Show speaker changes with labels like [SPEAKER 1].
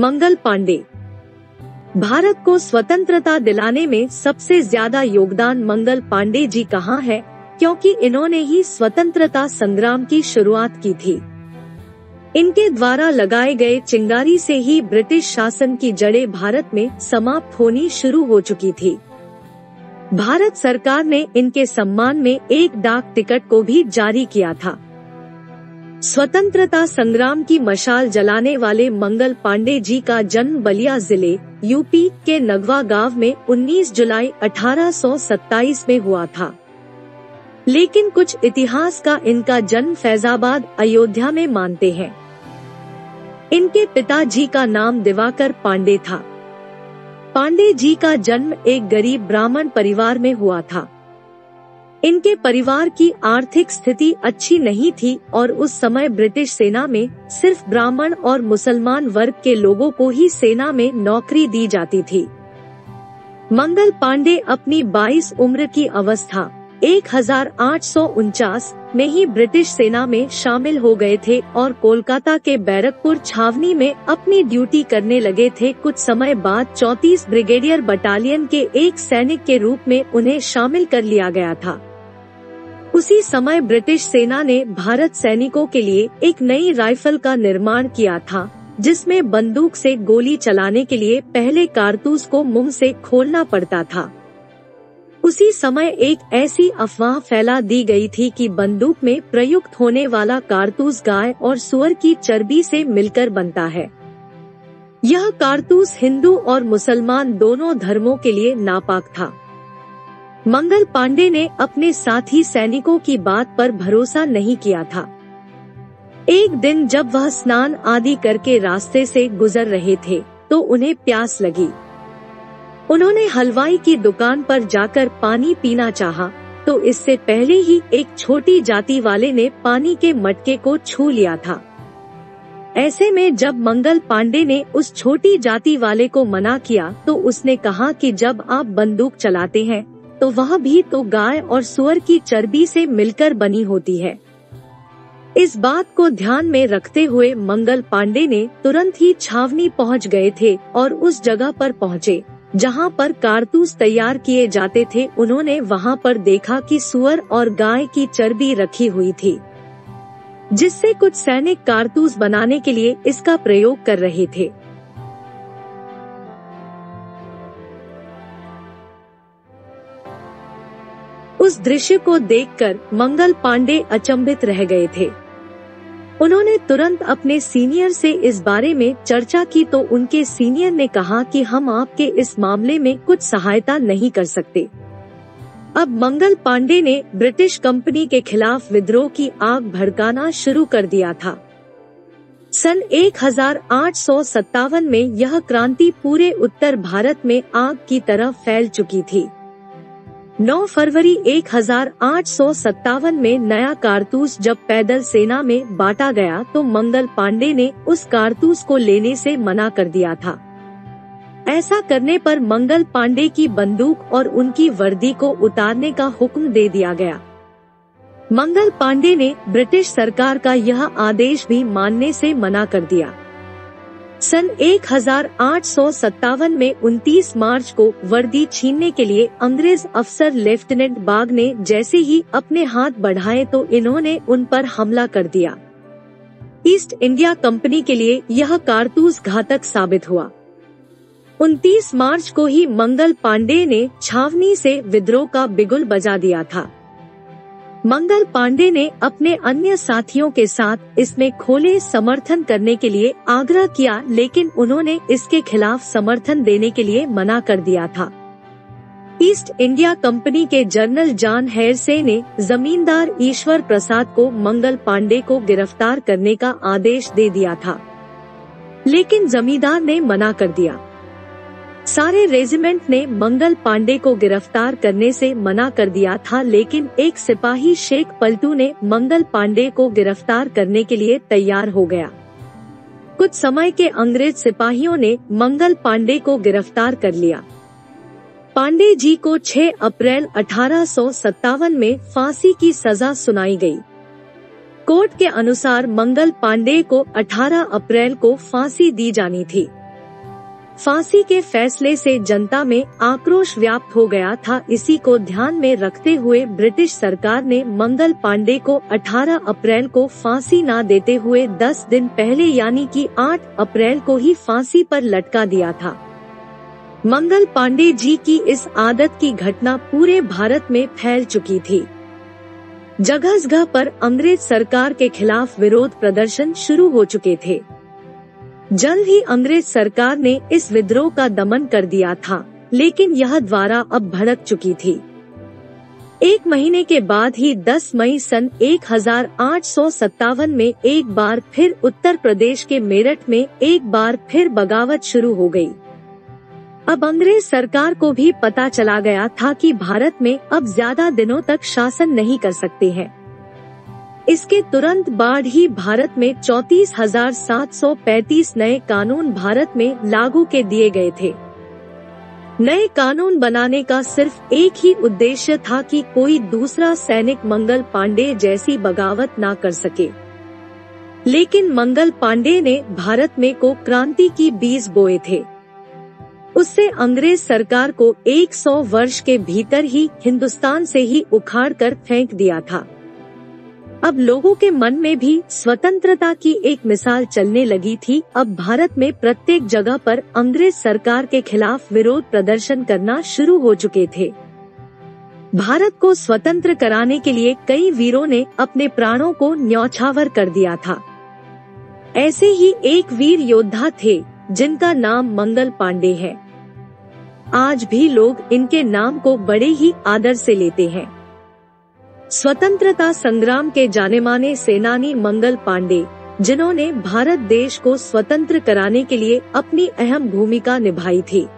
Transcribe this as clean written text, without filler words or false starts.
[SPEAKER 1] मंगल पांडे। भारत को स्वतंत्रता दिलाने में सबसे ज्यादा योगदान मंगल पांडे जी का है, क्योंकि इन्होंने ही स्वतंत्रता संग्राम की शुरुआत की थी। इनके द्वारा लगाए गए चिंगारी से ही ब्रिटिश शासन की जड़ें भारत में समाप्त होनी शुरू हो चुकी थी। भारत सरकार ने इनके सम्मान में एक डाक टिकट को भी जारी किया था। स्वतंत्रता संग्राम की मशाल जलाने वाले मंगल पांडे जी का जन्म बलिया जिले यूपी के नगवा गांव में 19 जुलाई 1827 में हुआ था। लेकिन कुछ इतिहास का इनका जन्म फैजाबाद अयोध्या में मानते हैं। इनके पिताजी का नाम दिवाकर पांडे था। पांडे जी का जन्म एक गरीब ब्राह्मण परिवार में हुआ था। इनके परिवार की आर्थिक स्थिति अच्छी नहीं थी और उस समय ब्रिटिश सेना में सिर्फ ब्राह्मण और मुसलमान वर्ग के लोगों को ही सेना में नौकरी दी जाती थी। मंगल पांडे अपनी 22 उम्र की अवस्था 1849 में ही ब्रिटिश सेना में शामिल हो गए थे और कोलकाता के बैरकपुर छावनी में अपनी ड्यूटी करने लगे थे। कुछ समय बाद 34 ब्रिगेडियर बटालियन के एक सैनिक के रूप में उन्हें शामिल कर लिया गया था। उसी समय ब्रिटिश सेना ने भारत सैनिकों के लिए एक नई राइफल का निर्माण किया था, जिसमें बंदूक से गोली चलाने के लिए पहले कारतूस को मुंह से खोलना पड़ता था। उसी समय एक ऐसी अफवाह फैला दी गई थी कि बंदूक में प्रयुक्त होने वाला कारतूस गाय और सुअर की चर्बी से मिलकर बनता है। यह कारतूस हिंदू और मुसलमान दोनों धर्मों के लिए नापाक था। मंगल पांडे ने अपने साथी सैनिकों की बात पर भरोसा नहीं किया था। एक दिन जब वह स्नान आदि करके रास्ते से गुजर रहे थे तो उन्हें प्यास लगी। उन्होंने हलवाई की दुकान पर जाकर पानी पीना चाहा, तो इससे पहले ही एक छोटी जाति वाले ने पानी के मटके को छू लिया था। ऐसे में जब मंगल पांडे ने उस छोटी जाति वाले को मना किया तो उसने कहा कि जब आप बंदूक चलाते हैं तो वह भी तो गाय और सुअर की चर्बी से मिलकर बनी होती है। इस बात को ध्यान में रखते हुए मंगल पांडे ने तुरंत ही छावनी पहुंच गए थे और उस जगह पर पहुंचे जहां पर कारतूस तैयार किए जाते थे। उन्होंने वहां पर देखा कि सुअर और गाय की चर्बी रखी हुई थी, जिससे कुछ सैनिक कारतूस बनाने के लिए इसका प्रयोग कर रहे थे। उस दृश्य को देखकर मंगल पांडे अचंभित रह गए थे। उन्होंने तुरंत अपने सीनियर से इस बारे में चर्चा की तो उनके सीनियर ने कहा कि हम आपके इस मामले में कुछ सहायता नहीं कर सकते। अब मंगल पांडे ने ब्रिटिश कंपनी के खिलाफ विद्रोह की आग भड़काना शुरू कर दिया था। सन 1857 में यह क्रांति पूरे उत्तर भारत में आग की तरह फैल चुकी थी। 9 फरवरी 1857 में नया कारतूस जब पैदल सेना में बांटा गया तो मंगल पांडे ने उस कारतूस को लेने से मना कर दिया था। ऐसा करने पर मंगल पांडे की बंदूक और उनकी वर्दी को उतारने का हुक्म दे दिया गया। मंगल पांडे ने ब्रिटिश सरकार का यह आदेश भी मानने से मना कर दिया। सन 1857 में 29 मार्च को वर्दी छीनने के लिए अंग्रेज अफसर लेफ्टिनेंट बाग ने जैसे ही अपने हाथ बढ़ाए तो इन्होंने उन पर हमला कर दिया। ईस्ट इंडिया कंपनी के लिए यह कारतूस घातक साबित हुआ। 29 मार्च को ही मंगल पांडे ने छावनी से विद्रोह का बिगुल बजा दिया था। मंगल पांडे ने अपने अन्य साथियों के साथ इसमें खोले समर्थन करने के लिए आग्रह किया, लेकिन उन्होंने इसके खिलाफ समर्थन देने के लिए मना कर दिया था। ईस्ट इंडिया कंपनी के जनरल जॉन हेयरसे ने जमींदार ईश्वर प्रसाद को मंगल पांडे को गिरफ्तार करने का आदेश दे दिया था, लेकिन जमींदार ने मना कर दिया। सारे रेजिमेंट ने मंगल पांडे को गिरफ्तार करने से मना कर दिया था, लेकिन एक सिपाही शेख पलटू ने मंगल पांडे को गिरफ्तार करने के लिए तैयार हो गया। कुछ समय के अंग्रेज सिपाहियों ने मंगल पांडे को गिरफ्तार कर लिया। पांडे जी को 6 अप्रैल 1857 में फांसी की सजा सुनाई गई। कोर्ट के अनुसार मंगल पांडे को 18 अप्रैल को फांसी दी जानी थी। फांसी के फैसले से जनता में आक्रोश व्याप्त हो गया था। इसी को ध्यान में रखते हुए ब्रिटिश सरकार ने मंगल पांडे को 18 अप्रैल को फांसी न देते हुए 10 दिन पहले यानी कि 8 अप्रैल को ही फांसी पर लटका दिया था। मंगल पांडे जी की इस आदत की घटना पूरे भारत में फैल चुकी थी। जगह जगह पर अंग्रेज सरकार के खिलाफ विरोध प्रदर्शन शुरू हो चुके थे। जल्द ही अंग्रेज सरकार ने इस विद्रोह का दमन कर दिया था, लेकिन यह द्वारा अब भड़क चुकी थी। 1 महीने के बाद ही 10 मई सन 1857 में एक बार फिर उत्तर प्रदेश के मेरठ में एक बार फिर बगावत शुरू हो गई। अब अंग्रेज सरकार को भी पता चला गया था कि भारत में अब ज्यादा दिनों तक शासन नहीं कर सकते हैं। इसके तुरंत बाद ही भारत में 34,735 नए कानून भारत में लागू के दिए गए थे। नए कानून बनाने का सिर्फ एक ही उद्देश्य था कि कोई दूसरा सैनिक मंगल पांडे जैसी बगावत ना कर सके। लेकिन मंगल पांडे ने भारत में को क्रांति की बीज बोए थे। उससे अंग्रेज सरकार को 100 वर्ष के भीतर ही हिंदुस्तान से ही उखाड़ कर फेंक दिया था। अब लोगों के मन में भी स्वतंत्रता की एक मिसाल चलने लगी थी। अब भारत में प्रत्येक जगह पर अंग्रेज सरकार के खिलाफ विरोध प्रदर्शन करना शुरू हो चुके थे। भारत को स्वतंत्र कराने के लिए कई वीरों ने अपने प्राणों को न्यौछावर कर दिया था। ऐसे ही एक वीर योद्धा थे जिनका नाम मंगल पांडे है। आज भी लोग इनके नाम को बड़े ही आदर से लेते हैं। स्वतंत्रता संग्राम के जानेमाने सेनानी मंगल पांडे, जिन्होंने भारत देश को स्वतंत्र कराने के लिए अपनी अहम भूमिका निभाई थी।